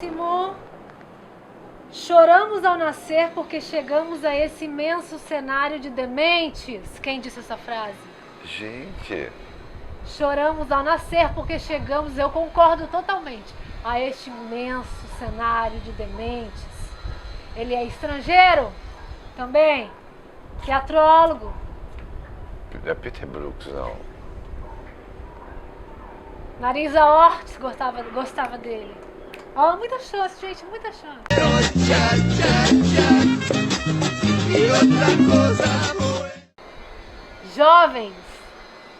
Simô, choramos ao nascer porque chegamos a esse imenso cenário de dementes. Quem disse essa frase? Gente, Choramos ao nascer porque chegamos, eu concordo totalmente, a este imenso cenário de dementes. Ele é estrangeiro também, teatrólogo. não é Peter Brooks, não. Marisa Hort gostava dele. Ó, muita chance, gente, muita chance. Jovens,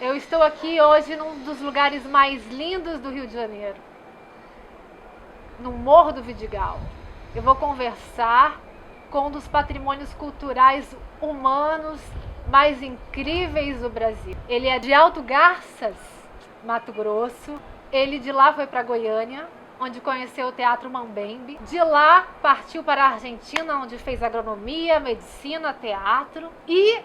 eu estou aqui hoje num dos lugares mais lindos do Rio de Janeiro, no Morro do Vidigal. Eu vou conversar com um dos patrimônios culturais humanos mais incríveis do Brasil. Ele é de Alto Garças, Mato Grosso. Ele de lá foi para Goiânia, onde conheceu o Teatro Mambembe. De lá partiu para a Argentina, onde fez agronomia, medicina, teatro. E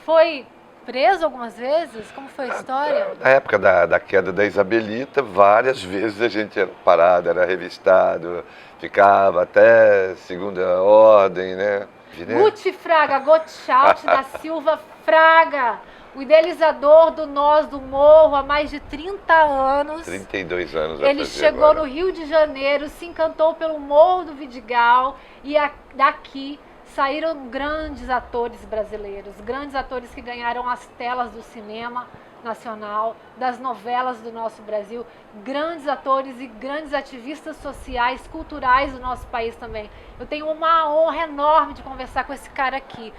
foi preso algumas vezes? Como foi a história? Na época da queda da Isabelita, várias vezes a gente era parado, era revistado, ficava até segunda ordem, né? Guti Fraga, Gottschalk da Silva Fraga, o idealizador do Nós do Morro há mais de 30 anos. 32 anos. Ele chegou agora no Rio de Janeiro, se encantou pelo Morro do Vidigal e daqui saíram grandes atores brasileiros, grandes atores que ganharam as telas do cinema nacional, das novelas do nosso Brasil, grandes atores e grandes ativistas sociais, culturais do nosso país também. Eu tenho uma honra enorme de conversar com esse cara aqui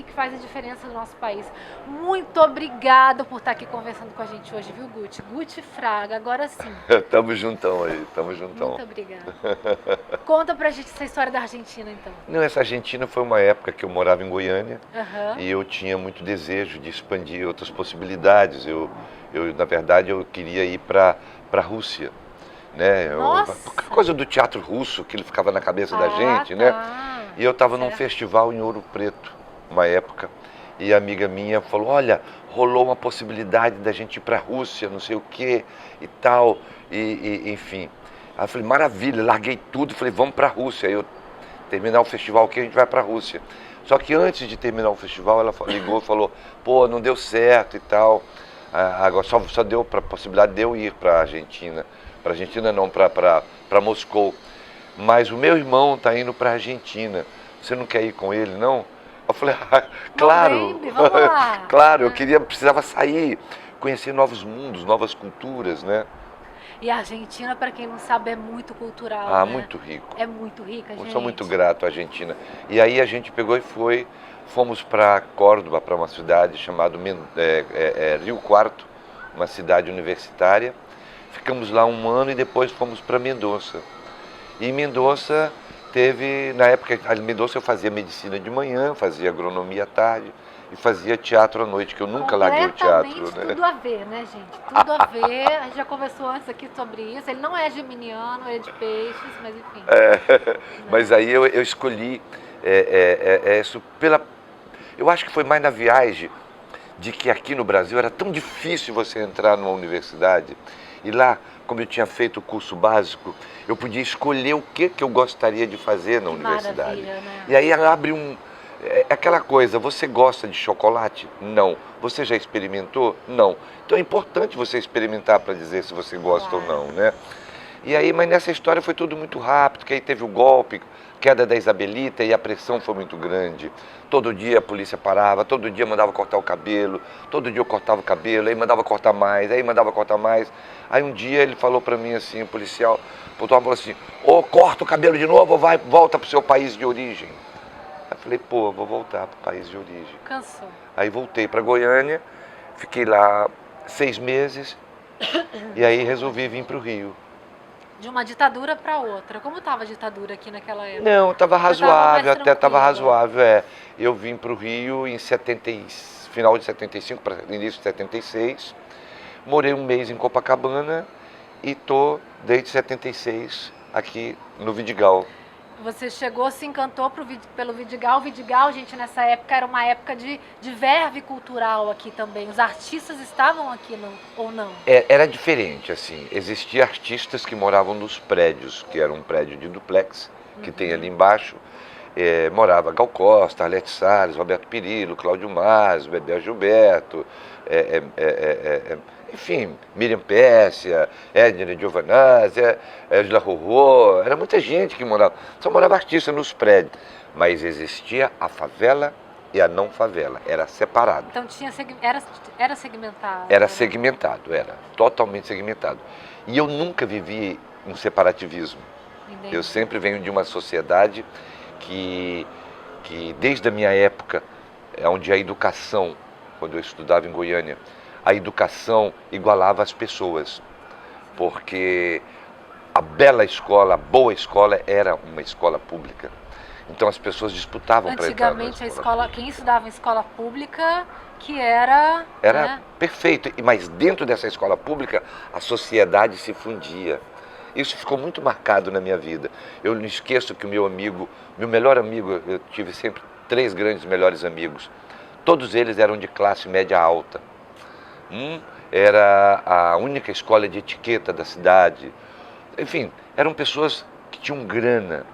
que faz a diferença no nosso país. Muito obrigada por estar aqui conversando com a gente hoje, viu, Guti? Guti Fraga, agora sim. Tamo juntão aí, tamo juntão. Muito obrigada. Conta pra gente essa história da Argentina, então. Não, essa Argentina foi uma época que eu morava em Goiânia Uhum. e eu tinha muito desejo de expandir outras possibilidades. Na verdade, eu queria ir para a Rússia, né? Nossa! Por causa do teatro russo, que ele ficava na cabeça da gente, né? E eu estava num festival em Ouro Preto, uma época, e a amiga minha falou, olha, rolou uma possibilidade da gente ir para a Rússia, não sei o quê e tal, enfim. Aí eu falei, maravilha, larguei tudo, falei, vamos para a Rússia. Aí eu terminar o festival aqui, a gente vai para a Rússia. Só que antes de terminar o festival, ela ligou e falou, pô, não deu certo e tal. Agora só deu para a possibilidade de eu ir para a Argentina. Para a Argentina não, para Moscou. Mas o meu irmão está indo para a Argentina. Você não quer ir com ele, não? Eu falei, claro, vamos lá. Claro, precisava sair, conhecer novos mundos, novas culturas, né? E a Argentina, para quem não sabe, é muito cultural, né? Muito rico. É muito rica, gente. Eu sou muito grato à Argentina. E aí a gente pegou e fomos para Córdoba, para uma cidade chamada Rio Quarto, uma cidade universitária. Ficamos lá um ano e depois fomos para Mendoza. E em Mendoza na época, em Mendoza eu fazia medicina de manhã, fazia agronomia à tarde e fazia teatro à noite, que eu nunca larguei o teatro, né? Tudo a ver, né, gente? Tudo a ver. A gente já conversou antes aqui sobre isso. Ele não é geminiano, ele é de peixes, mas enfim. Mas aí eu escolhi isso eu acho que foi mais na viagem de que aqui no Brasil era tão difícil você entrar numa universidade. E lá, como eu tinha feito o curso básico, eu podia escolher o que eu gostaria de fazer na universidade. Né? E aí abre aquela coisa, você gosta de chocolate? Não. Você já experimentou? Não. Então é importante você experimentar para dizer se você gosta ou não, né? E aí, mas nessa história foi tudo muito rápido, que aí teve o golpe, queda da Isabelita e a pressão foi muito grande. Todo dia a polícia parava, todo dia mandava cortar o cabelo, todo dia eu cortava o cabelo, aí mandava cortar mais, aí mandava cortar mais. Aí um dia ele falou pra mim assim, o policial falou assim, corta o cabelo de novo ou volta pro seu país de origem. Aí eu falei, pô, vou voltar pro país de origem. Cansou. Aí voltei pra Goiânia, fiquei lá 6 meses e aí resolvi vir pro Rio. De uma ditadura para outra. Como estava a ditadura aqui naquela época? Não, estava razoável, até estava razoável, Eu vim para o Rio em final de 75, para início de 76. Morei um mês em Copacabana e estou desde 76 aqui no Vidigal. Você chegou, se encantou pelo Vidigal. O Vidigal, gente, nessa época era uma época de verve cultural aqui também. Os artistas estavam aqui, não, ou não? Era diferente, assim. Existiam artistas que moravam nos prédios, que era um prédio de duplex, que tem ali embaixo. Morava Gal Costa, Arlete Salles, Roberto Pirillo, Cláudio Mas, Bebel Gilberto, enfim, Miriam Pessia, Edna Giovanazzi, Angela Rorô, era muita gente que morava. Só morava artista nos prédios. Mas existia a favela e a não favela, era separado. Então era segmentado? Era segmentado, era totalmente segmentado. E eu nunca vivi um separativismo. Entendi. Eu sempre venho de uma sociedade que desde a minha época, onde a educação, quando eu estudava em Goiânia, a educação igualava as pessoas, porque a bela escola, a boa escola era uma escola pública. Então as pessoas disputavam para entrar na escola. Antigamente, quem estudava em escola pública, que era... Era perfeito, mas dentro dessa escola pública, a sociedade se fundia. Isso ficou muito marcado na minha vida. Eu não esqueço que o meu melhor amigo, eu tive sempre 3 grandes melhores amigos. Todos eles eram de classe média alta. Era a única escola de etiqueta da cidade. Enfim, eram pessoas que tinham grana,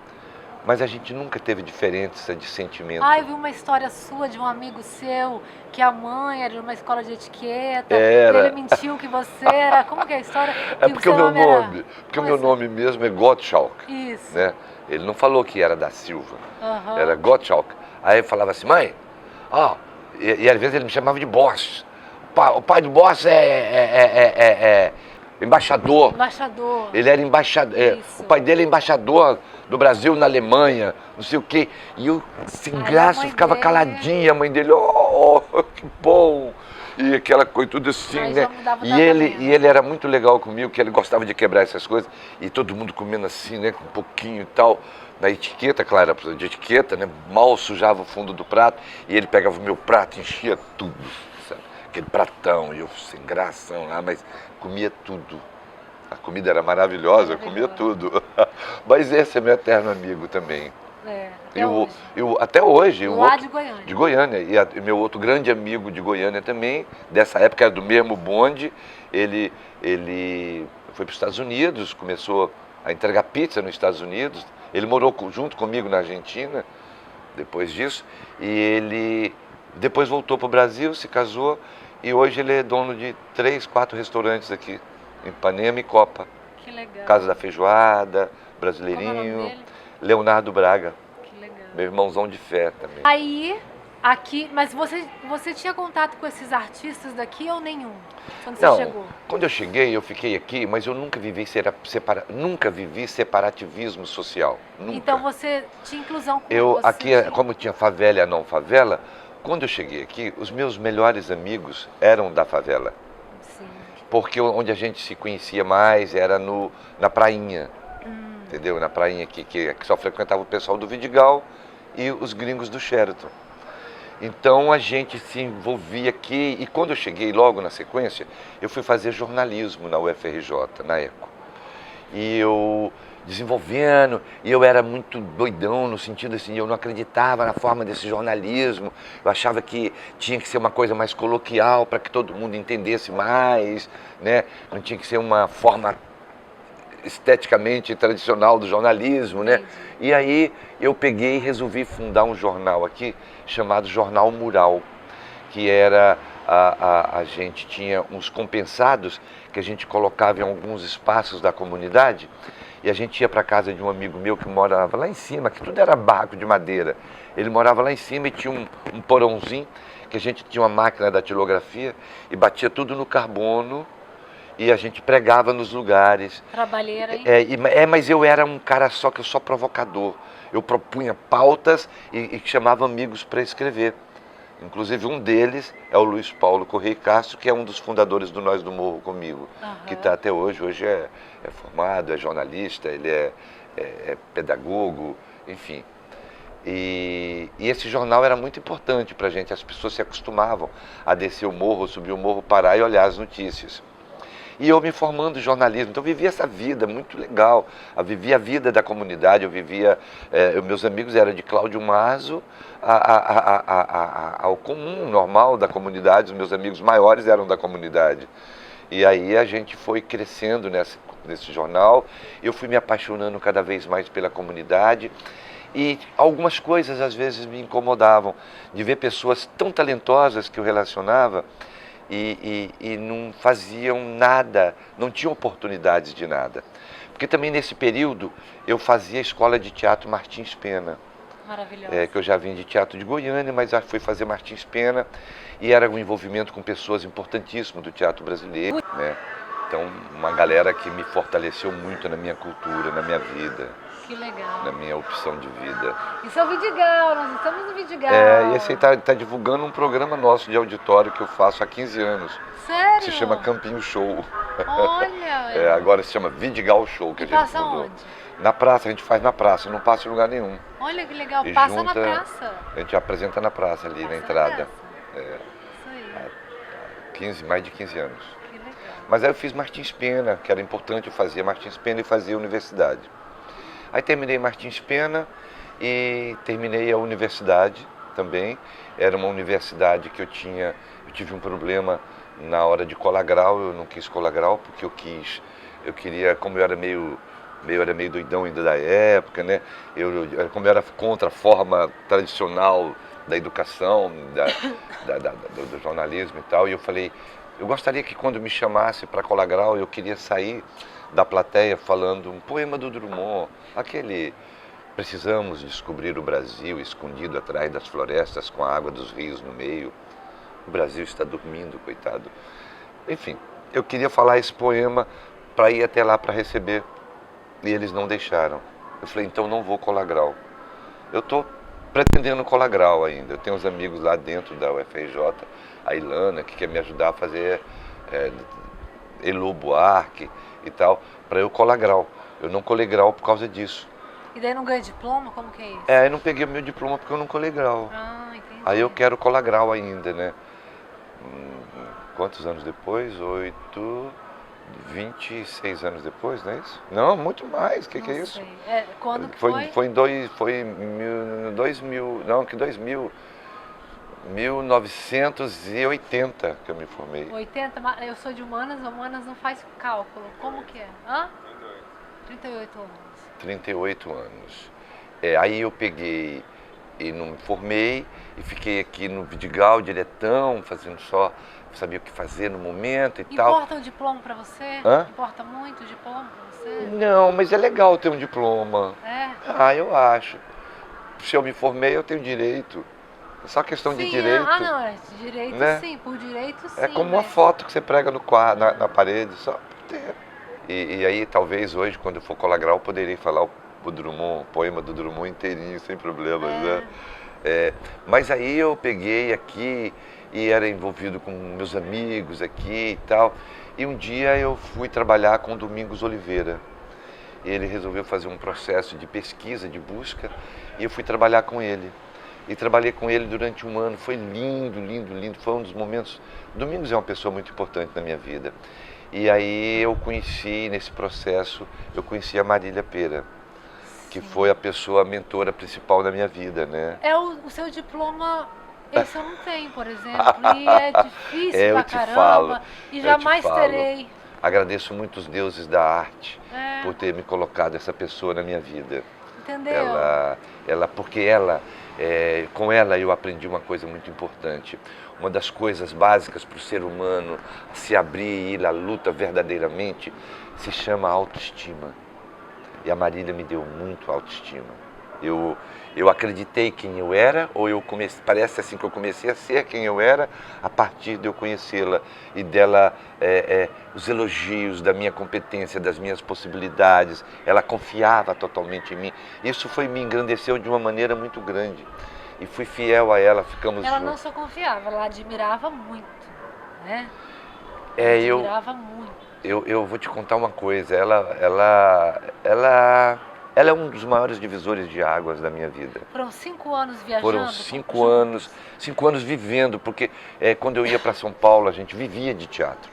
mas a gente nunca teve diferença de sentimento. Eu vi uma história sua de um amigo seu, que a mãe era de uma escola de etiqueta, ele mentiu que você era... Como que é a história? Porque o meu nome mesmo é Gottschalk. Isso. Né? Ele não falou que era da Silva, era Gottschalk. Aí eu falava assim, mãe, e às vezes ele me chamava de Boss. O pai do Boss é embaixador. Embaixador. Ele era embaixador. O pai dele é embaixador do Brasil na Alemanha, não sei o quê. E eu, sem graça, ficava caladinha. A mãe dele, que bom. E aquela coisa, tudo assim, né? E ele era muito legal comigo, que ele gostava de quebrar essas coisas. E todo mundo comendo assim, né? Com um pouquinho e tal. Na etiqueta, claro, era de etiqueta, né? Mal sujava o fundo do prato. E ele pegava o meu prato e enchia tudo. Aquele pratão, e eu sem graça lá, mas comia tudo. A comida era maravilhosa, eu comia tudo. Mas esse é meu eterno amigo também. Até hoje. Lá de Goiânia. De Goiânia. E meu outro grande amigo de Goiânia também, dessa época, era do mesmo bonde. Ele foi para os Estados Unidos, começou a entregar pizza nos Estados Unidos. Ele morou junto comigo na Argentina, depois disso. E ele depois voltou para o Brasil, se casou. E hoje ele é dono de 3, 4 restaurantes aqui, em Ipanema e Copa. Que legal. Casa da Feijoada, Brasileirinho, Leonardo Braga. Que legal. Meu irmãozão de fé também. Aí, aqui, mas você tinha contato com esses artistas daqui ou nenhum? Quando você chegou? Quando eu cheguei, eu fiquei aqui, mas eu nunca vivi separativismo social. Nunca. Então você tinha inclusão com aqui, como tinha favela e não favela, quando eu cheguei aqui, os meus melhores amigos eram da favela. Sim. Porque onde a gente se conhecia mais era na prainha, entendeu? Na prainha que só frequentava o pessoal do Vidigal e os gringos do Sheraton. Então a gente se envolvia aqui e quando eu cheguei logo na sequência, eu fui fazer jornalismo na UFRJ, na ECO. E eu desenvolvendo, e eu era muito doidão no sentido assim, eu não acreditava na forma desse jornalismo, eu achava que tinha que ser uma coisa mais coloquial para que todo mundo entendesse mais, né? Não tinha que ser uma forma esteticamente tradicional do jornalismo, né? E aí eu peguei e resolvi fundar um jornal aqui chamado Jornal Mural, que era a gente tinha uns compensados que a gente colocava em alguns espaços da comunidade. E a gente ia para casa de um amigo meu que morava lá em cima, que tudo era barraco de madeira. Ele morava lá em cima e tinha um porãozinho, que a gente tinha uma máquina da datilografia e batia tudo no carbono e a gente pregava nos lugares. Trabalheira, hein? Mas eu era um cara que eu só provocador. Eu propunha pautas e chamava amigos para escrever. Inclusive um deles é o Luiz Paulo Correia Castro, que é um dos fundadores do Nós do Morro comigo, que está até hoje. Hoje é formado, é jornalista, ele é pedagogo, enfim. E esse jornal era muito importante para a gente. As pessoas se acostumavam a descer o morro, subir o morro, parar e olhar as notícias. E eu me formando em jornalismo, então eu vivia essa vida muito legal, eu vivia a vida da comunidade, eu vivia, meus amigos eram de Cláudio Mazo ao comum, normal da comunidade, os meus amigos maiores eram da comunidade. E aí a gente foi crescendo nesse jornal, eu fui me apaixonando cada vez mais pela comunidade e algumas coisas às vezes me incomodavam, de ver pessoas tão talentosas que eu relacionava e não faziam nada, não tinham oportunidades de nada. Porque também nesse período eu fazia a escola de teatro Martins Pena. Maravilhoso. Que eu já vim de teatro de Goiânia, mas já fui fazer Martins Pena e era um envolvimento com pessoas importantíssimas do teatro brasileiro, né? Então, uma galera que me fortaleceu muito na minha cultura, na minha vida. Que legal. Na minha opção de vida. Isso é o Vidigal, nós estamos no Vidigal. E esse aí tá divulgando um programa nosso de auditório que eu faço há 15 anos. Sério? Se chama Campinho Show. Olha! Agora se chama Vidigal Show, que a gente passa mudou. onde? Na praça, a gente faz na praça, não passa em lugar nenhum. Olha que legal, E passa junta, na praça. A gente apresenta na praça ali, Passa na entrada. Isso aí. Mais de 15 anos. Que legal. Mas aí eu fiz Martins Pena, que era importante, eu fazia Martins Pena e fazia universidade. Aí terminei Martins Pena e terminei a universidade também. Era uma universidade que eu tive um problema na hora de colar grau, eu não quis colar grau porque eu queria, como eu era meio doidão ainda da época, né? Como eu era contra a forma tradicional da educação, do jornalismo e tal, e eu falei, eu gostaria que quando me chamasse para colar grau, eu queria sair da plateia falando um poema do Drummond, aquele precisamos descobrir o Brasil escondido atrás das florestas com a água dos rios no meio. O Brasil está dormindo, coitado. Enfim, eu queria falar esse poema para ir até lá para receber. E eles não deixaram. Eu falei, então não vou colar grau. Eu estou pretendendo colar grau ainda. Eu tenho uns amigos lá dentro da UFRJ, a Ilana, que quer me ajudar a fazer Elo Buarque e tal, para eu colar grau. Eu não colei grau por causa disso. E daí não ganha diploma? Como que é isso? Eu não peguei o meu diploma porque eu não colei grau. Ah, entendi. Aí eu quero colar grau ainda, né? Quantos anos depois? 26 anos depois, não é isso? Não, muito mais. O que é isso? Quando foi? Foi em 2000, não, que 2000. 1980 que eu me formei. 80, eu sou de humanas não faz cálculo. Como que é? 38 anos. 38 anos. Aí eu peguei e não me formei e fiquei aqui no Vidigal, diretão, fazendo só, sabia o que fazer no momento e tal. Importa o diploma para você? Importa muito o diploma para você? Não, mas é legal ter um diploma. Eu acho. Se eu me formei, eu tenho direito. É só questão de direito. Direito, né? Sim, por direito sim. É como uma foto que você prega no quadro, na parede, só ter. E aí, talvez hoje, quando eu for colar grau, eu poderia falar o Drummond, o poema do Drummond inteirinho, sem problemas, né? Mas aí eu peguei aqui e era envolvido com meus amigos aqui e tal. E um dia eu fui trabalhar com o Domingos Oliveira. Ele resolveu fazer um processo de pesquisa, de busca, e eu fui trabalhar com ele. E trabalhei com ele durante um ano, foi lindo, lindo, lindo, foi um dos momentos... Domingos é uma pessoa muito importante na minha vida. E aí eu conheci, nesse processo, eu conheci a Marília Pêra, que foi a pessoa, a mentora principal da minha vida, né? O seu diploma, esse eu não tenho, por exemplo, e é difícil pra caramba, e jamais terei. Agradeço muito os deuses da arte por ter me colocado essa pessoa na minha vida. Entendeu? Com ela eu aprendi uma coisa muito importante. Uma das coisas básicas para o ser humano se abrir e ir à luta verdadeiramente se chama autoestima. E a Marília me deu muito autoestima. Eu acreditei quem eu era, parece assim que eu comecei a ser quem eu era a partir de eu conhecê-la e dela, os elogios da minha competência, das minhas possibilidades. Ela confiava totalmente em mim. Isso me engrandeceu de uma maneira muito grande. E fui fiel a ela, ficamos juntos. Ela não só confiava, ela admirava muito, né? Admirava muito. Eu vou te contar uma coisa, ela é um dos maiores divisores de águas da minha vida. Foram 5 anos viajando? Foram 5 anos vivendo, porque quando eu ia para São Paulo, a gente vivia de teatro.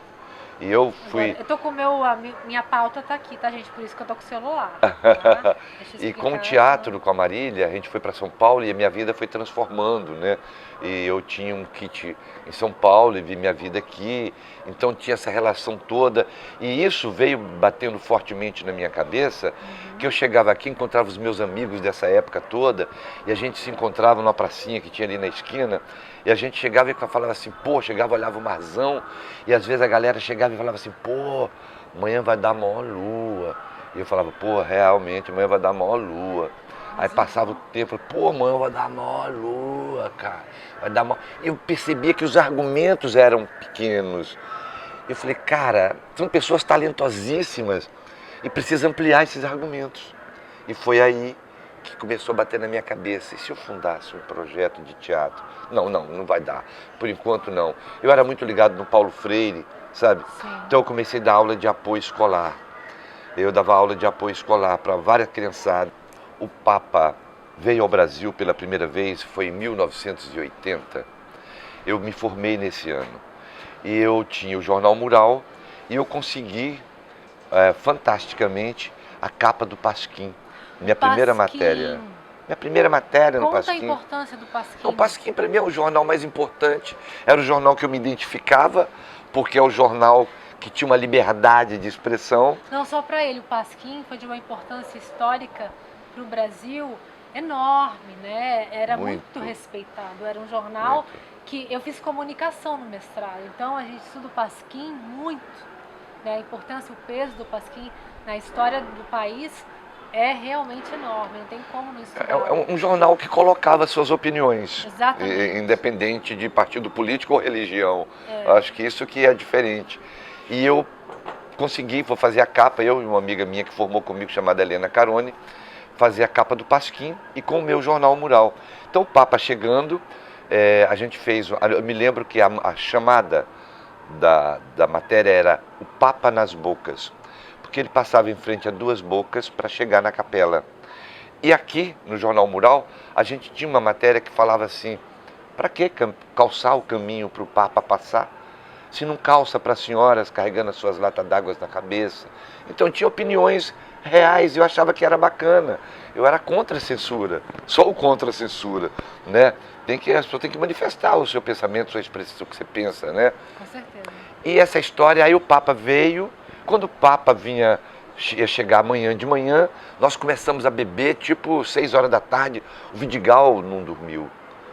E eu fui... Agora, eu tô com minha pauta tá aqui, tá, gente? Por isso que eu tô com o celular. Tá? E com o teatro, com a Marília, a gente foi para São Paulo e a minha vida foi transformando, né? E eu tinha um kit em São Paulo e vi minha vida aqui, então tinha essa relação toda. E isso veio batendo fortemente na minha cabeça, que eu chegava aqui, encontrava os meus amigos dessa época toda, e a gente se encontrava numa pracinha que tinha ali na esquina, e a gente chegava e falava assim, pô, chegava, olhava o marzão, e às vezes a galera chegava e falava assim, pô, amanhã vai dar maior lua. E eu falava, pô, realmente, amanhã vai dar maior lua. Aí passava o tempo, pô, amanhã vai dar maior lua, cara. Vai dar maior... Eu percebia que os argumentos eram pequenos. Eu falei, cara, são pessoas talentosíssimas e precisa ampliar esses argumentos. E foi aí que começou a bater na minha cabeça. E se eu fundasse um projeto de teatro? Não vai dar. Por enquanto, não. Eu era muito ligado no Paulo Freire, sabe? Sim. Então eu comecei a dar aula de apoio escolar. Eu dava aula de apoio escolar para várias criançadas. O Papa veio ao Brasil pela primeira vez, foi em 1980. Eu me formei nesse ano. E eu tinha o Jornal Mural e eu consegui, fantasticamente, a capa do Pasquim. Minha primeira matéria. Minha primeira matéria no Pasquim. Conta a importância do Pasquim. O Pasquim, para mim, é o jornal mais importante. Era o jornal que eu me identificava, porque é o jornal que tinha uma liberdade de expressão. Não só para ele, o Pasquim foi de uma importância histórica para o Brasil enorme, né? Era muito respeitado. Era um jornal que eu fiz comunicação no mestrado, então a gente estuda o Pasquim muito, né? A importância, o peso do Pasquim na história do país é realmente enorme, não tem como não estudar. É um jornal que colocava suas opiniões, independente de partido político ou religião. Acho que isso que é diferente. E eu consegui, vou fazer a capa, eu e uma amiga minha que formou comigo, chamada Helena Carone, fazer a capa do Pasquim e com o meu jornal mural. Então o Papa chegando, a gente fez, eu me lembro que a chamada da matéria era o Papa nas bocas, porque ele passava em frente a duas bocas para chegar na capela. E aqui, no Jornal Mural, a gente tinha uma matéria que falava assim, para que calçar o caminho para o Papa passar, se não calça para as senhoras carregando as suas latas d'água na cabeça? Então tinha opiniões reais e eu achava que era bacana. Eu era contra a censura, sou contra a censura, né? A pessoa tem que manifestar o seu pensamento, sua expressão, o que você pensa, né? Com certeza. E essa história, aí o Papa veio, quando o Papa ia chegar amanhã de manhã, nós começamos a beber, tipo 6 horas da tarde, o Vidigal não dormiu.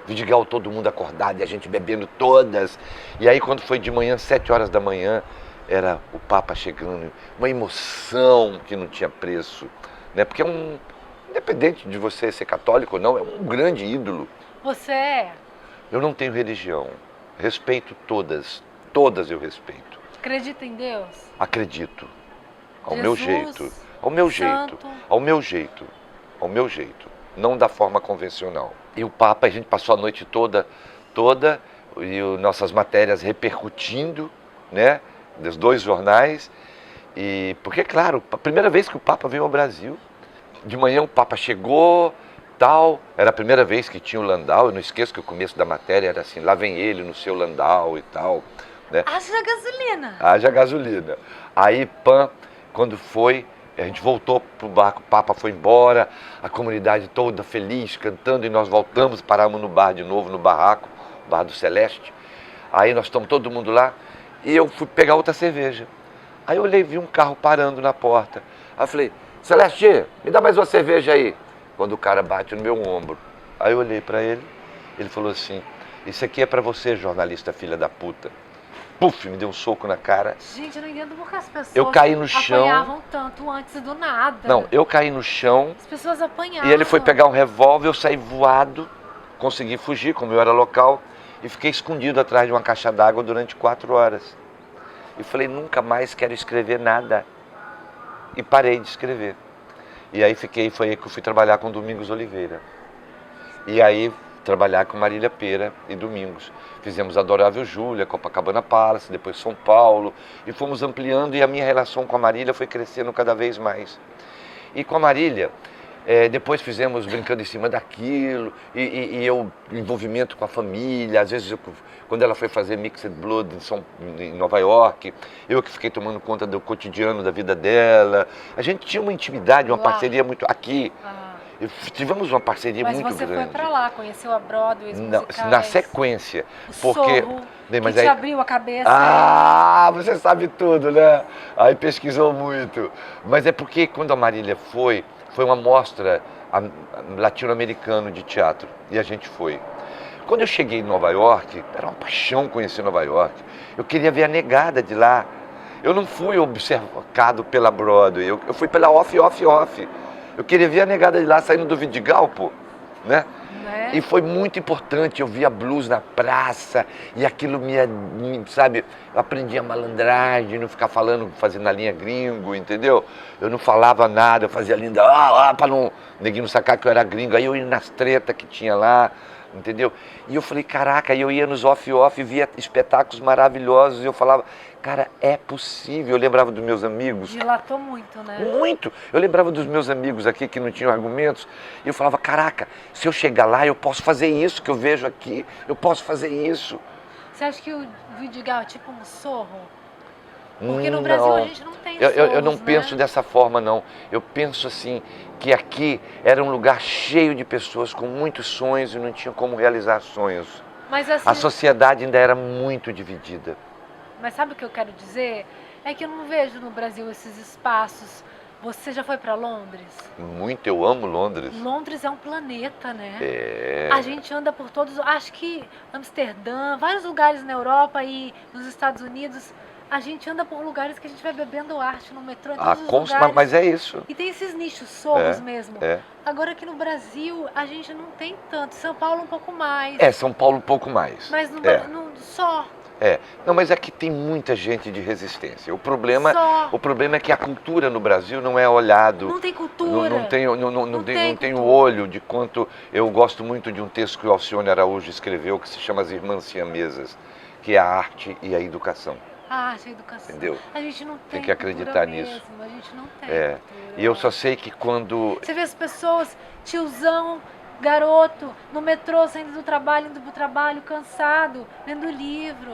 Vidigal, todo mundo acordado e a gente bebendo todas. E aí quando foi de manhã, 7 horas da manhã, era o Papa chegando, uma emoção que não tinha preço, né? Porque independente de você ser católico ou não, é um grande ídolo. Você é? Eu não tenho religião, respeito todas eu respeito. Acredita em Deus? Acredito, ao Jesus, meu jeito, ao meu jeito, ao meu jeito, ao meu jeito, não da forma convencional. E o Papa, a gente passou a noite toda, e nossas matérias repercutindo, né, dos 2 jornais, e porque, claro, a primeira vez que o Papa veio ao Brasil, de manhã o Papa chegou, tal, era a primeira vez que tinha o Landau, eu não esqueço que o começo da matéria era assim, lá vem ele no seu Landau e tal, né? Haja gasolina! Haja gasolina. Aí, quando foi, a gente voltou pro barco, o Papa foi embora, a comunidade toda feliz, cantando, e nós voltamos, paramos no bar de novo, no barraco, Bar do Celeste. Aí nós estamos todo mundo lá, e eu fui pegar outra cerveja. Aí eu olhei, vi um carro parando na porta. Aí eu falei, Celeste, me dá mais uma cerveja aí. Quando o cara bate no meu ombro. Aí eu olhei pra ele, ele falou assim, isso aqui é pra você, jornalista filha da puta. Puf, me deu um soco na cara. Gente, eu não entendo porque as pessoas eu caí no chão. Apanhavam tanto antes do nada. Não, eu caí no chão. As pessoas apanhavam. E ele foi pegar um revólver, eu saí voado, consegui fugir, como eu era local, e fiquei escondido atrás de uma caixa d'água durante 4 horas. E falei, nunca mais quero escrever nada. E parei de escrever. E aí foi aí que eu fui trabalhar com Domingos Oliveira. E aí trabalhar com Marília Pêra e Domingos. Fizemos Adorável Júlia, Copacabana Palace, depois São Paulo, e fomos ampliando, e a minha relação com a Marília foi crescendo cada vez mais. E com a Marília, Depois fizemos brincando em cima daquilo, e eu, envolvimento com a família, às vezes, quando ela foi fazer Mixed Blood em Nova York, eu que fiquei tomando conta do cotidiano da vida dela. A gente tinha uma intimidade, uma parceria muito... Aqui, tivemos uma parceria muito grande. Mas você foi pra lá, conheceu a Broadway, os musicais? Na sequência. O Sorro, que te abriu a cabeça. Você sabe tudo, né? Aí pesquisou muito. Mas é porque quando a Marília foi uma mostra latino-americana de teatro, e a gente foi. Quando eu cheguei em Nova York, era uma paixão conhecer Nova York. Eu queria ver a negada de lá. Eu não fui obcecado pela Broadway, eu fui pela off. Eu queria ver a negada de lá saindo do Vidigal, pô, né? E foi muito importante, eu via blues na praça, e aquilo sabe, eu aprendi a malandragem, não ficar fazendo a linha gringo, entendeu? Eu não falava nada, eu fazia linda, para não ninguém não sacar que eu era gringo, aí eu ia nas tretas que tinha lá, entendeu? E eu falei, caraca, aí eu ia nos off, via espetáculos maravilhosos, e eu falava, cara, é possível. Eu lembrava dos meus amigos. Dilatou muito, né? Muito. Eu lembrava dos meus amigos aqui que não tinham argumentos, e eu falava, caraca, se eu chegar lá, eu posso fazer isso que eu vejo aqui, eu posso fazer isso. Você acha que o Vidigal é tipo um Sorro? Porque no Brasil a gente não tem Sorros, eu não penso dessa forma, não. Eu penso assim, que aqui era um lugar cheio de pessoas com muitos sonhos e não tinha como realizar sonhos. Mas, assim, a sociedade ainda era muito dividida. Mas sabe o que eu quero dizer? É que eu não vejo no Brasil esses espaços. Você já foi para Londres? Muito, eu amo Londres. Londres é um planeta, né? É. A gente anda por todos, acho que Amsterdã, vários lugares na Europa e nos Estados Unidos. A gente anda por lugares que a gente vai bebendo arte no metrô, em todos os lugares. Mas é isso. E tem esses nichos, Sorros mesmo. Agora aqui no Brasil, a gente não tem tanto. São Paulo um pouco mais. São Paulo um pouco mais. Mas só. Não, mas aqui tem muita gente de resistência. O problema é que a cultura no Brasil não é olhado. Não tem cultura. Não tem o olho de quanto. Eu gosto muito de um texto que o Alcione Araújo escreveu que se chama As Irmãs Siamesas, que é a arte e a educação. A arte e a educação. Entendeu? A gente não tem que acreditar nisso. Mesmo. A gente não tem cultura. E eu só sei que quando... Você vê as pessoas, tiozão, garoto, no metrô, saindo do trabalho, indo pro trabalho, cansado, lendo livro.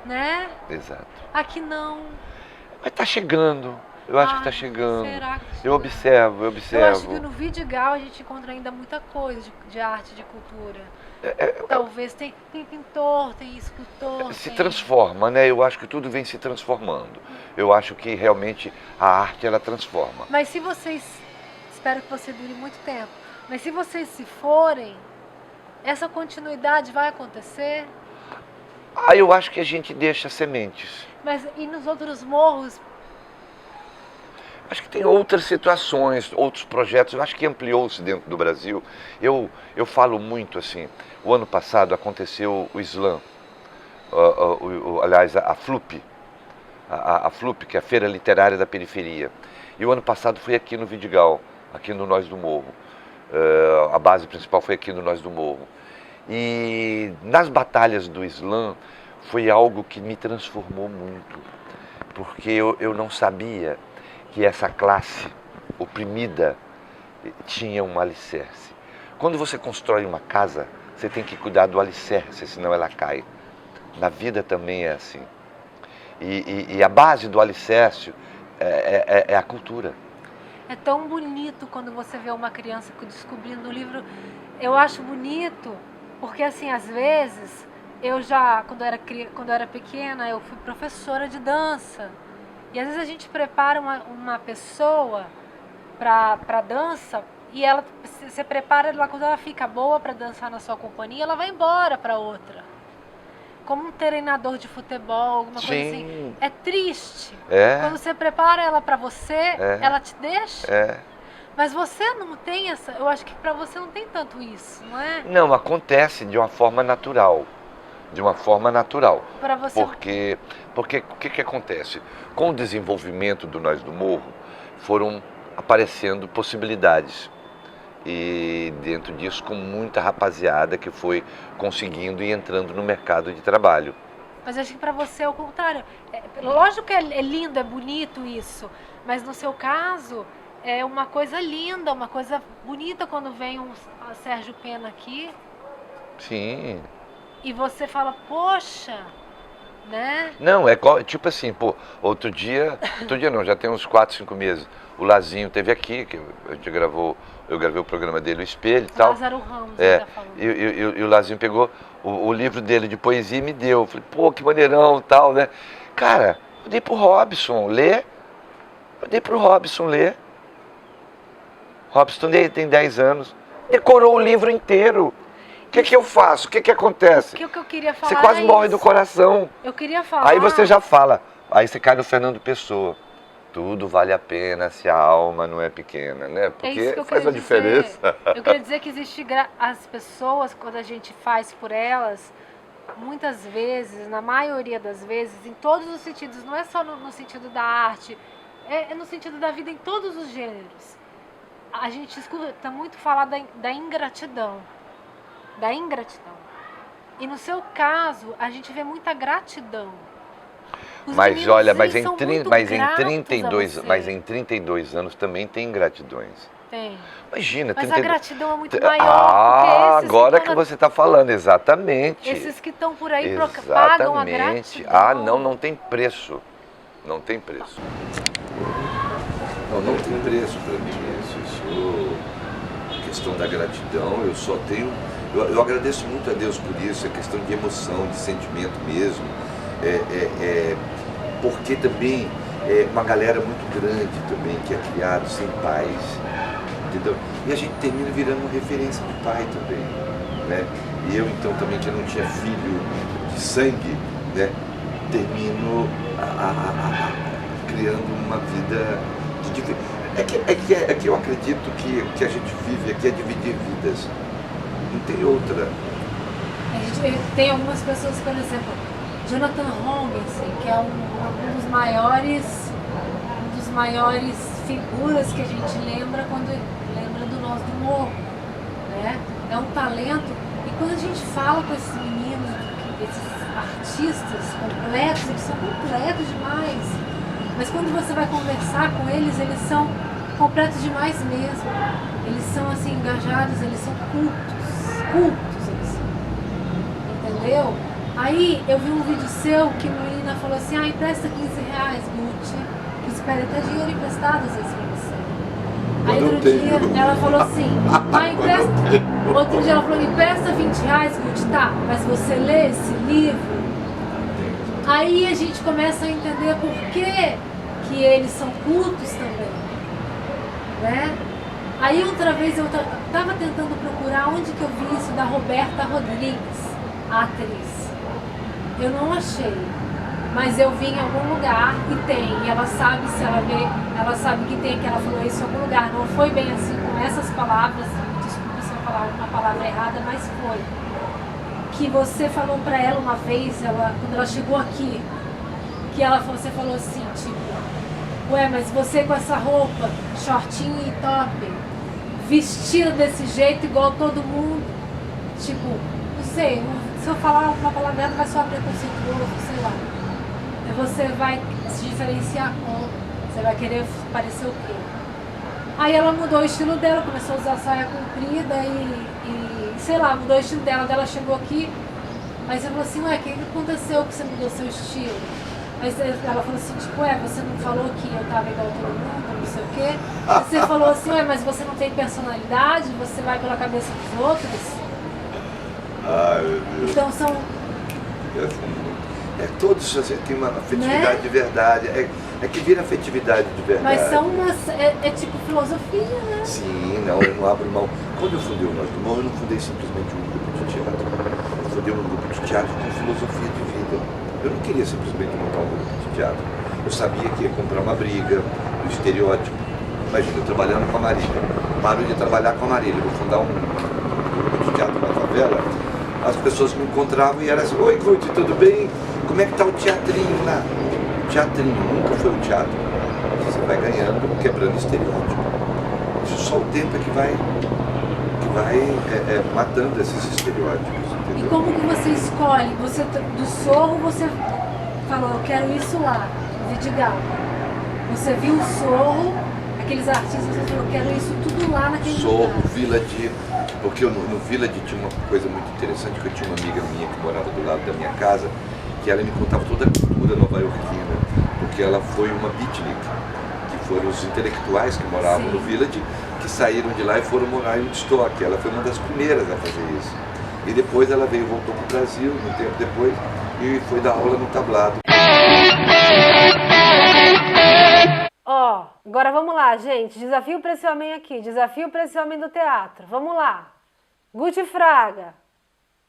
Né? Exato. Aqui não. Mas tá chegando. Eu acho que tá chegando. Será que tá chegando? Eu observo. Eu acho que no Vidigal a gente encontra ainda muita coisa de arte, de cultura. Talvez tem pintor, tem escultor. Se transforma, né? Eu acho que tudo vem se transformando. Eu acho que realmente a arte, ela transforma. Mas se vocês... Espero que você dure muito tempo. Mas se vocês se forem, essa continuidade vai acontecer? Eu acho que a gente deixa sementes. Mas e nos outros morros? Acho que tem outras situações, outros projetos. Eu acho que ampliou-se dentro do Brasil. Eu falo muito assim. O ano passado aconteceu o Slam. Aliás, a FLUP. A FLUP, que é a Feira Literária da Periferia. E o ano passado foi aqui no Vidigal, aqui no Nós do Morro. A base principal foi aqui no Nós do Morro. E nas batalhas do Slam foi algo que me transformou muito. Porque eu não sabia que essa classe oprimida tinha um alicerce. Quando você constrói uma casa, você tem que cuidar do alicerce, senão ela cai. Na vida também é assim. E a base do alicerce é a cultura. É tão bonito quando você vê uma criança descobrindo o livro. Eu acho bonito, porque assim, às vezes, quando eu era pequena, eu fui professora de dança. E às vezes a gente prepara uma pessoa para dança e ela se prepara lá, quando ela fica boa para dançar na sua companhia, ela vai embora para outra. Como um treinador de futebol, alguma coisa assim. É triste. Quando você prepara ela para você, ela te deixa. Mas você não tem essa... Eu acho que para você não tem tanto isso, não é? Não, acontece de uma forma natural. De uma forma natural. Para você... Porque o que acontece? Com o desenvolvimento do Nós do Morro, foram aparecendo possibilidades. E dentro disso, com muita rapaziada que foi conseguindo e entrando no mercado de trabalho. Mas acho que para você é o contrário. Lógico que é lindo, é bonito isso. Mas no seu caso, é uma coisa linda, uma coisa bonita quando vem um Sérgio Pena aqui. Sim. E você fala, poxa, né? Não, tipo assim, pô, outro dia não, já tem uns 4, 5 meses, o Lazinho teve aqui, que eu gravei o programa dele, O Espelho e tal. Lázaro Ramos, É, tá falando. E o Lazinho pegou o livro dele de poesia e me deu. Eu falei, pô, que maneirão e tal, né? Cara, eu dei pro Robson ler. Robson tem 10 anos. Decorou o livro inteiro. O que eu faço? O que acontece? O que eu queria falar? Você quase morre do coração. Eu queria falar. Aí você já fala. Aí você cai no Fernando Pessoa. Tudo vale a pena se a alma não é pequena, né? Porque faz a diferença. Eu queria dizer que as pessoas, quando a gente faz por elas, muitas vezes, na maioria das vezes, em todos os sentidos, não é só no sentido da arte, é no sentido da vida em todos os gêneros. A gente escuta muito falar da ingratidão. Da ingratidão. E no seu caso, a gente vê muita gratidão. Mas olha, mas em 32 anos também tem ingratidões. Tem. Imagina, mas a gratidão é muito maior. Agora que você está falando, exatamente. Esses que estão por aí pagam a gratidão. Não tem preço. Não tem preço. Não tem preço para mim isso. A questão da gratidão, eu só tenho... Eu agradeço muito a Deus por isso, é questão de emoção, de sentimento mesmo. Porque também é uma galera muito grande também que é criado sem pais, entendeu? E a gente termina virando referência de pai também, né? E eu então também, que não tinha filho de sangue, né? Termino criando uma vida de é que eu acredito que a gente vive aqui é dividir vidas, não tem outra. A gente tem algumas pessoas, por exemplo, Jonathan Robinson, que é um dos maiores figuras que a gente lembra quando lembra do Nós do Morro, né? É um talento, e quando a gente fala com esses meninos, esses artistas completos, eles são completos demais, mas quando você vai conversar com eles, eles são completos demais mesmo, eles são assim engajados, eles são cultos eles são, entendeu? Aí eu vi um vídeo seu que a menina falou assim, empresta 15 reais, Gucci, que você pede até dinheiro emprestado às vezes pra você. Aí outro dia ela falou assim, outro dia ela falou, empresta 20 reais, Gucci, tá, mas você lê esse livro? Aí a gente começa a entender por que eles são cultos também, né? Aí outra vez eu tava tentando procurar onde que eu vi isso da Roberta Rodrigues, a atriz. Eu não achei, mas eu vi em algum lugar e tem, e ela sabe se ela vê, ela sabe que tem, que ela falou isso em algum lugar, não foi bem assim com essas palavras, desculpa se eu falar uma palavra errada, mas foi. Que você falou pra ela uma vez, quando ela chegou aqui, que você falou assim, tipo, ué, mas você com essa roupa, shortinho e top, vestida desse jeito igual todo mundo, tipo, não sei, se eu falar uma palavra dela vai soar preconceituoso, sei lá. Você vai se diferenciar como? Você vai querer parecer o quê? Aí ela mudou o estilo dela, começou a usar saia comprida e sei lá, mudou o estilo dela. Ela chegou aqui, aí você falou assim, ué, o que aconteceu que você mudou seu estilo? Aí ela falou assim, tipo, você não falou que eu tava igual todo mundo, não sei o quê. Aí você falou assim, mas você não tem personalidade, você vai pela cabeça dos outros? Ai, meu Deus. Então são... todos têm uma afetividade, né? De verdade. É que vira afetividade de verdade. Mas são umas... É tipo filosofia, né? Sim, eu não abro mão. Quando eu fundei o Nós do Morro, eu não fundei simplesmente um grupo de teatro. Eu fundei um grupo de teatro com filosofia de vida. Eu não queria simplesmente montar um grupo de teatro. Eu sabia que ia comprar uma briga, um estereótipo. Imagina, eu trabalhando com a Marília. Paro de trabalhar com a Marília. Vou fundar um grupo de teatro na favela. As pessoas me encontravam e eram assim, oi, Guti, tudo bem? Como é que tá o teatrinho lá? O teatrinho nunca foi o teatro. Você vai ganhando, quebrando estereótipo. Isso só o tempo é que vai matando esses estereótipos. Entendeu? E como que você escolhe? Você, do Sorro, você falou, eu quero isso lá, no Vidigal. Você viu o Sorro, Aqueles artistas, você falou, eu quero isso tudo lá naquele Sou lugar. o Village, porque no Village tinha uma coisa muito interessante, que eu tinha uma amiga minha que morava do lado da minha casa, que ela me contava toda a cultura nova-iorquina, porque ela foi uma beatnik, que foram os intelectuais que moravam no Village, que saíram de lá e foram morar em Woodstock. Ela foi uma das primeiras a fazer isso. E depois ela voltou para o Brasil, um tempo depois, e foi dar aula no tablado. Ó, agora vamos lá, gente. Desafio para esse homem aqui. Desafio para esse homem do teatro. Vamos lá. Guti Fraga.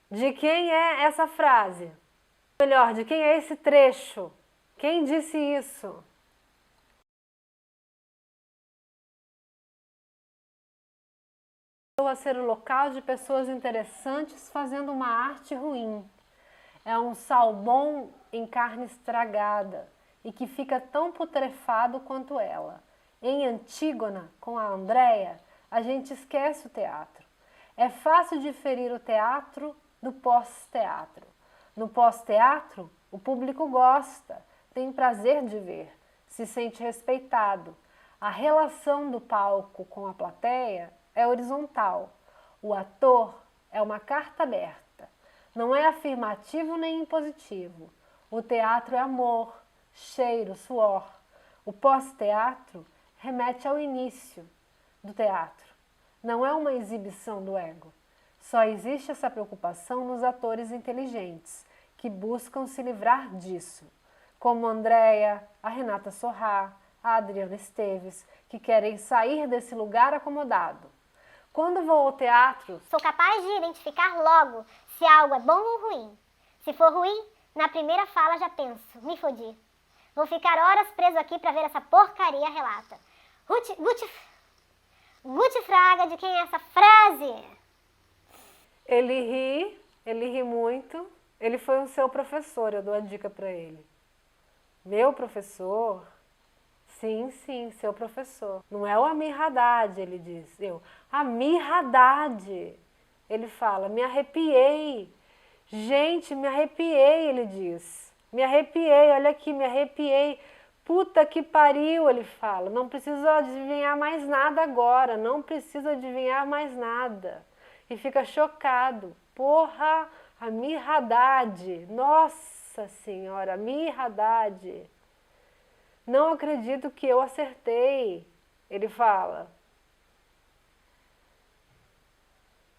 De quem é essa frase? Melhor, de quem é esse trecho? Quem disse isso? A ser o local de pessoas interessantes fazendo uma arte ruim. É um salmão em carne estragada e que fica tão putrefado quanto ela. Em Antígona, com a Andréia, a gente esquece o teatro. É fácil diferir o teatro do pós-teatro. No pós-teatro, o público gosta, tem prazer de ver, se sente respeitado. A relação do palco com a plateia é horizontal. O ator é uma carta aberta. Não é afirmativo nem impositivo. O teatro é amor, cheiro, suor. O pós-teatro remete ao início do teatro. Não é uma exibição do ego. Só existe essa preocupação nos atores inteligentes, que buscam se livrar disso, como a Andréia, a Renata Sorrah, a Adriana Esteves, que querem sair desse lugar acomodado. Quando vou ao teatro, sou capaz de identificar logo se algo é bom ou ruim. Se for ruim, na primeira fala já penso, me fodi. Vou ficar horas preso aqui para ver essa porcaria, relata. Guti Fraga, de quem é essa frase? ele ri muito. Ele foi o seu professor, eu dou a dica para ele. Meu professor? Sim, seu professor. Não é o Amir Haddad, ele diz. Amir Haddad. Ele fala, me arrepiei. Gente, me arrepiei, ele diz. Me arrepiei, olha aqui, me arrepiei. Puta que pariu, ele fala. Não preciso adivinhar mais nada agora, não preciso adivinhar mais nada. E fica chocado. Porra, Amir Haddad. Nossa Senhora, Amir Haddad. Não acredito que eu acertei, ele fala.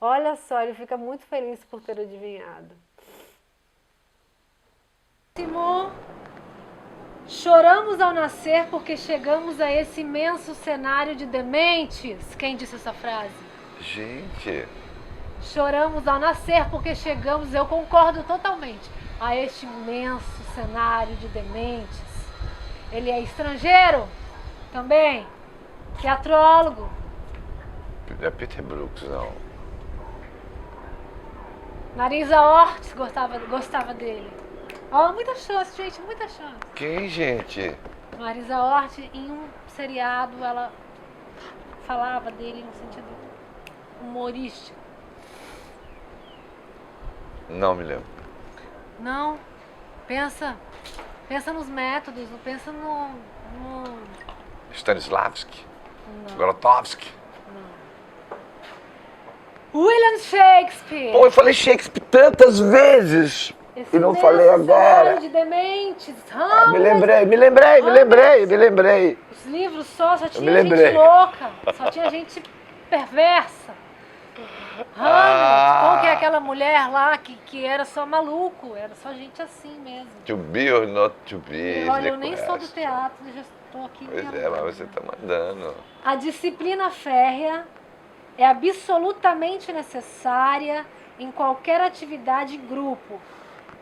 Olha só, ele fica muito feliz por ter adivinhado. Choramos ao nascer porque chegamos a esse imenso cenário de dementes. Quem disse essa frase? Gente. Choramos ao nascer porque chegamos, eu concordo totalmente, a este imenso cenário de dementes. Ele é estrangeiro também, teatrólogo. É Peter Brooks, não. Marisa Hort gostava dele. Ó, muita chance, gente, muita chance. Quem, gente? Marisa Hort, em um seriado, ela falava dele no sentido humorístico. Não me lembro. Não, pensa nos métodos, não pensa no... Stanislavski? Não. Grotowski? Não. William Shakespeare! Pô, eu falei Shakespeare tantas vezes Esse e não falei agora. De dementes, Me lembrei. Os livros só tinha me lembrei. gente louca, só tinha gente perversa. Hamlet, como que é aquela mulher lá que era só maluco, era só gente assim mesmo. To be or not to be. Olha, eu nem sou do teatro, eu já estou aqui. Pois é, mas você está mandando. A disciplina férrea é absolutamente necessária em qualquer atividade em grupo.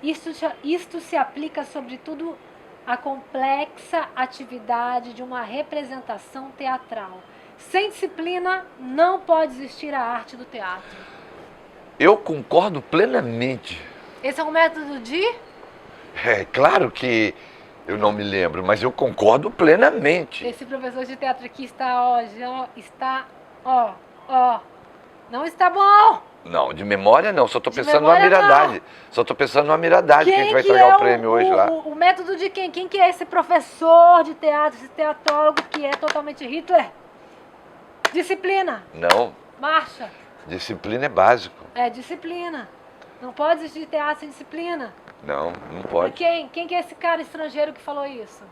Isto se aplica sobretudo à complexa atividade de uma representação teatral. Sem disciplina, não pode existir a arte do teatro. Eu concordo plenamente. Esse é um método de? É claro que eu não me lembro, mas eu concordo plenamente. Esse professor de teatro aqui está, não está bom. Não, de memória não, só estou De pensando no memória, Amiradade. Só estou pensando no Amiradade, que a gente vai que entregar é o prêmio hoje lá. O método de quem? Quem que é esse professor de teatro, esse teatrólogo que é totalmente Hitler? Disciplina. Não, Marcha. disciplina é básico. É disciplina. Não pode existir teatro sem disciplina. Não, não pode. Quem que é esse cara estrangeiro que falou isso?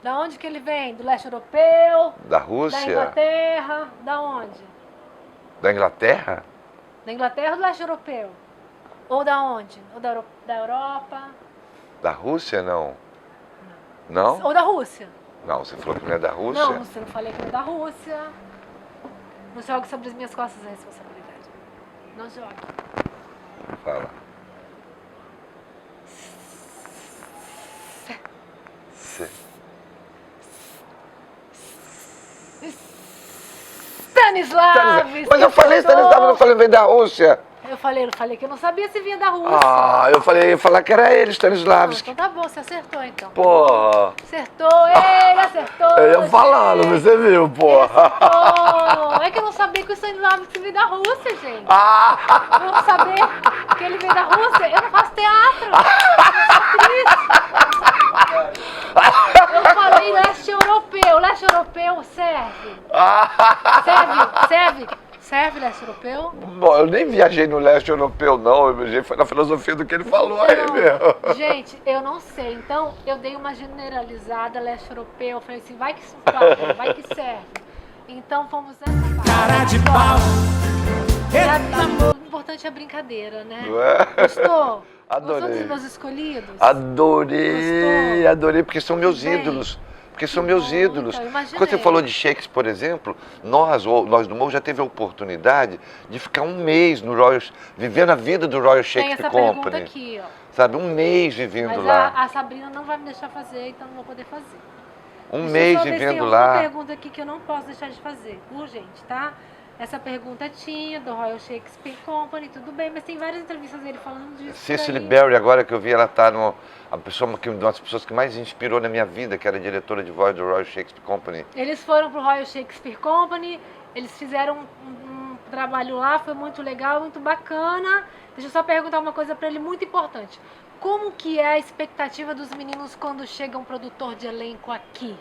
Da onde que ele vem? Do leste europeu? Da Da Rússia? Inglaterra? Da onde? Da Inglaterra? Da Inglaterra ou do leste europeu? Ou da onde? Ou da Europa? Da Rússia, não. Não? Ou da Rússia? Não, você falou que não é da Rússia? Não, você não falei que não é da Rússia. Não jogue sobre as minhas costas a responsabilidade. Não jogue. Fala. Se- Stanislav! Mas eu falei Stanislav, não falei veio da Rússia. Eu falei que eu não sabia se vinha da Rússia. Ah, eu ia falar que era ele, Não, Stanislavski. então tá bom, você acertou então. Porra. Acertou, ele acertou. Eu ia falando, gente. você viu, porra. Acertou. É que eu não sabia que o Stanislavski veio da Rússia, gente. Ah. Eu vou saber que ele veio da Rússia. Eu não faço teatro. Eu falei leste europeu. Leste europeu serve. Serve leste europeu? Bom, eu nem viajei no leste europeu, não. Eu viajei foi na filosofia do que ele falou aí Não, mesmo. gente, eu não sei. Então, eu dei uma generalizada leste europeu. Eu falei assim, vai que serve, vai que serve. Então, fomos nessa parte. Cara de pau. O importante é a brincadeira, né? Não é? Gostou? Adorei. Gostou dos meus escolhidos? Adorei, Gostou? adorei, porque são meus Bem, ídolos. Porque são que meus bom, ídolos. então, imaginei. Quando você falou de Shakespeare, por exemplo, nós do Morro já teve a oportunidade de ficar um mês no Royal, vivendo a vida do Royal Tem Shakespeare essa pergunta Company. aqui, ó. Sabe, um mês vivendo Mas lá. a Sabrina não vai me deixar fazer, então não vou poder fazer. Um Deixa eu mês só ver se tem vivendo alguma lá. pergunta aqui que eu não posso deixar de fazer, urgente, tá? Essa pergunta tinha, do Royal Shakespeare Company, tudo bem, mas tem várias entrevistas dele falando disso. Cecily daí. Berry, agora que eu vi, ela está uma das pessoas que mais inspirou na minha vida, que era diretora de voz do Royal Shakespeare Company. Eles foram pro Royal Shakespeare Company, eles fizeram um trabalho lá, foi muito legal, muito bacana. Deixa eu só perguntar uma coisa para ele muito importante. Como que é a expectativa dos meninos quando chega um produtor de elenco aqui?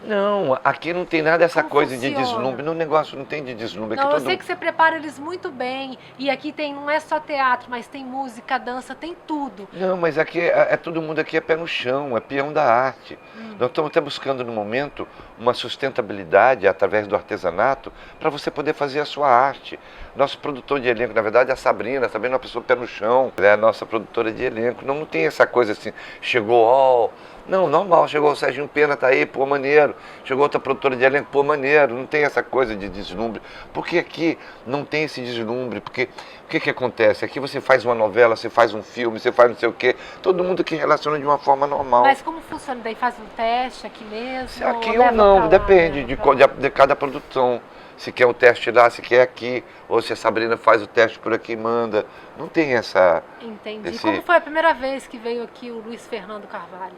Não, aqui não tem nada dessa Como coisa de funciona? deslumbre. No negócio não tem de deslumbre. Não, Aqui eu todo sei que você prepara eles muito bem, e aqui tem, não é só teatro, mas tem música, dança, tem tudo. Não, mas aqui todo mundo aqui é pé no chão, é peão da arte. Nós estamos até buscando no momento uma sustentabilidade através do artesanato para você poder fazer a sua arte. Nosso produtor de elenco, na verdade, é a Sabrina é uma pessoa pé no chão, é a nossa produtora de elenco. Não tem essa coisa assim, chegou, ó. Não, normal, chegou o Serginho Pena, tá aí, pô, maneiro. Chegou outra produtora de elenco, pô, maneiro. Não tem essa coisa de deslumbre. Porque aqui não tem esse deslumbre. Porque o que acontece? Aqui você faz uma novela, você faz um filme, você faz não sei o quê. Todo mundo aqui relaciona de uma forma normal. Mas como funciona? Daí faz um teste aqui mesmo? Aqui ou ou leva não, pra lá, depende leva de, pra lá? de cada produção. Se quer o teste lá, se quer aqui, ou se a Sabrina faz o teste por aqui e manda. Não tem essa... Entendi. esse- Como foi a primeira vez que veio aqui o Luiz Fernando Carvalho?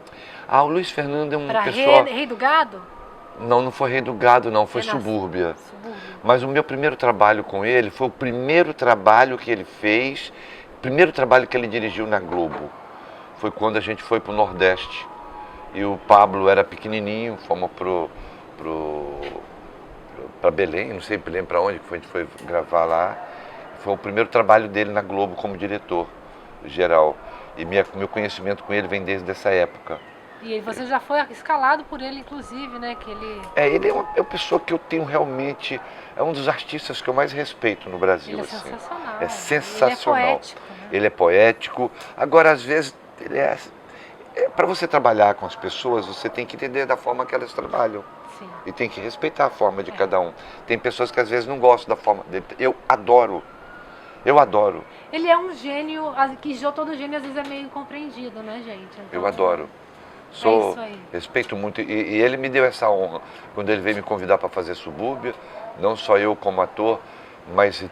Ah, o Luiz Fernando é um Para pessoal... Rei do Gado? Não foi Rei do Gado, não, foi Renasce- Subúrbia. Subúrbia. Mas o meu primeiro trabalho com ele foi o primeiro trabalho que ele fez, o primeiro trabalho que ele dirigiu na Globo. Foi quando a gente foi para o Nordeste. E o Pablo era pequenininho, fomos para Belém, não sei Belém para onde, que a gente foi gravar lá. Foi o primeiro trabalho dele na Globo como diretor geral. E meu conhecimento com ele vem desde essa época. E você já foi escalado por ele, inclusive, né? Que ele Ele é uma pessoa que eu tenho realmente... É um dos artistas que eu mais respeito no Brasil. é assim. sensacional. É sensacional. Ele é poético, né? Ele é poético. Agora, às vezes, para você trabalhar com as pessoas, você tem que entender da forma que elas trabalham. Sim. E tem que respeitar a forma de cada um. Tem pessoas que às vezes não gostam da forma dele. Eu adoro. Eu adoro. Ele é um gênio, que todo gênio às vezes é meio incompreendido, né, gente? Então, Eu adoro. É isso aí. Respeito muito. E ele me deu essa honra quando ele veio me convidar para fazer Subúrbia. Não só eu como ator, mas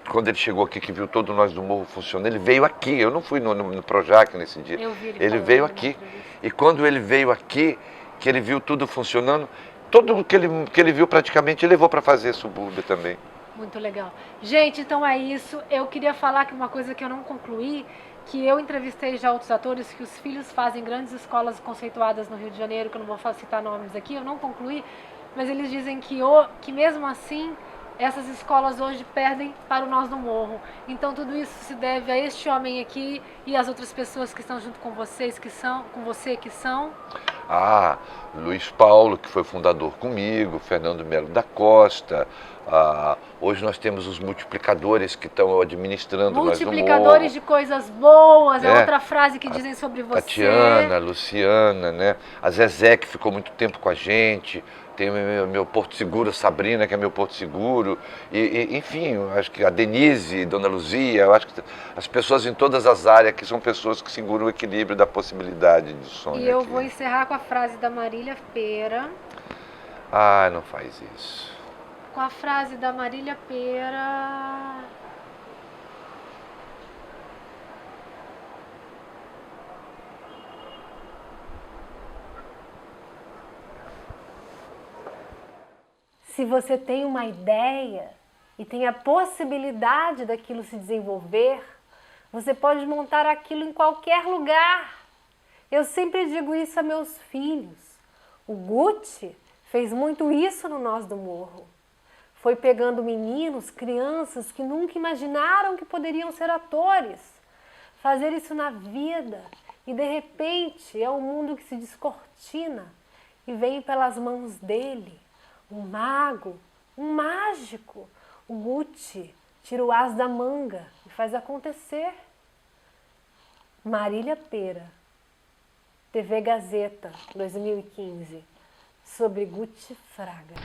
quando ele chegou aqui, que viu todo Nós do Morro funcionando, ele veio aqui. Eu não fui no Projac nesse dia. Eu vi ele Ele falando veio na aqui. entrevista. E quando ele veio aqui, que ele viu tudo funcionando, tudo que ele viu praticamente, ele levou para fazer Subúrbia também. Muito legal. Gente, então é isso. Eu queria falar que uma coisa que eu não concluí, que eu entrevistei já outros atores que os filhos fazem grandes escolas conceituadas no Rio de Janeiro, que eu não vou citar nomes aqui, eu não concluí, mas eles dizem que mesmo assim, essas escolas hoje perdem para o Nós do Morro. Então tudo isso se deve a este homem aqui e as outras pessoas que estão junto com vocês, com você que são? Ah, Luiz Paulo, que foi fundador comigo, Fernando Melo da Costa. Hoje nós temos os multiplicadores que estão administrando Nós do Morro. Multiplicadores de coisas boas, é outra frase que dizem sobre você. Tatiana, Luciana, né? A Zezé, que ficou muito tempo com a gente. Tem o meu Porto Seguro, a Sabrina, que é meu Porto Seguro. Enfim, eu acho que a Denise, Dona Luzia, eu acho que as pessoas em todas as áreas que são pessoas que seguram o equilíbrio da possibilidade de sonho. E eu vou encerrar com a frase da Marília Pêra. Ah, não faz isso. Com a frase da Marília Pêra. Se você tem uma ideia e tem a possibilidade daquilo se desenvolver, você pode montar aquilo em qualquer lugar. Eu sempre digo isso a meus filhos. O Guti fez muito isso no Nós do Morro. Foi pegando meninos, crianças que nunca imaginaram que poderiam ser atores, fazer isso na vida e de repente é um mundo que se descortina e vem pelas mãos dele. Um mago, um mágico. O Guti tira o as da manga e faz acontecer. Marília Pêra, TV Gazeta, 2015, sobre Guti Fraga.